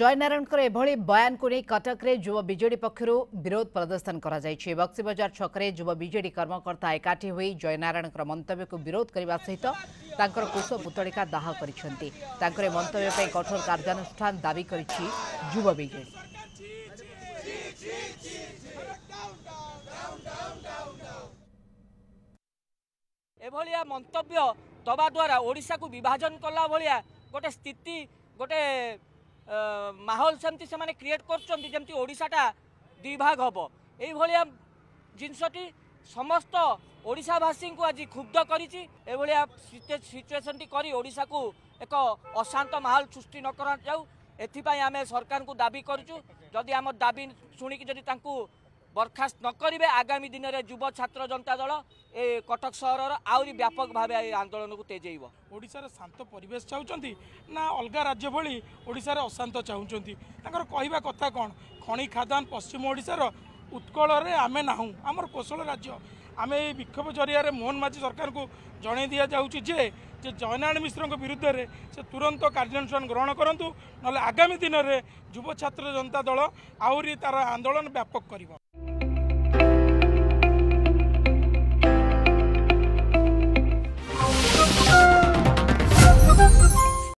जयनारायण एभली बयान को नहीं कटक रे युवा बीजेडी पक्षर विरोध प्रदर्शन करा जायछि। बक्सीबजार छकरे युवा बीजेडी कर्मकर्ता एकाठी होई जयनारायण मंतव्य को विरोध करने सहित तांकर कुश पुतलिका दाह करिसेंति। तांकर मंतव्य पे कठोर कार्यानुष्ठान दाबी करिछि युवा बीजेडी। एभलिया मंतव्य दबा द्वारा ओडिशा को विभाजन कला भलिया गोटे स्थिति गोटे माहौल सेमती से माने क्रिएट करमती ओडिशाटा दुई भाग हम ये जिनसटी समस्त ओडिशावासी को आज क्षुब्ध करी सिचुएसन करी ओडिशा को एक अशांत माहौल सृष्टि न कर जाऊ एथिपाई आमे सरकार को दाबी करूँ। जदि आम दाबी शुणिकी जदि तांकू बर्खास्त न करेंगे आगामी दिन में युव छात्र जनता दल ए कटक सहर आहरी व्यापक भाव आंदोलन को तेजेब। ओडिशार शांत परिवेश चाहते ना अलग राज्य भली ओडिशार अशांत चाहते कहवा कथा कौन खनि खादान पश्चिम ओडिशार उत्कल आमे नाहूँ आमर कौशल राज्य आमे विक्षोभ जरिया मोहन माझी सरकार को जन दि जाऊँगी जे जयनारायण मिश्र विरुद्ध में से तुरंत कार्यानुष्ठान ग्रहण करूँ ना आगामी दिन में युव छात्र जनता दल आहरी तार आंदोलन व्यापक कर।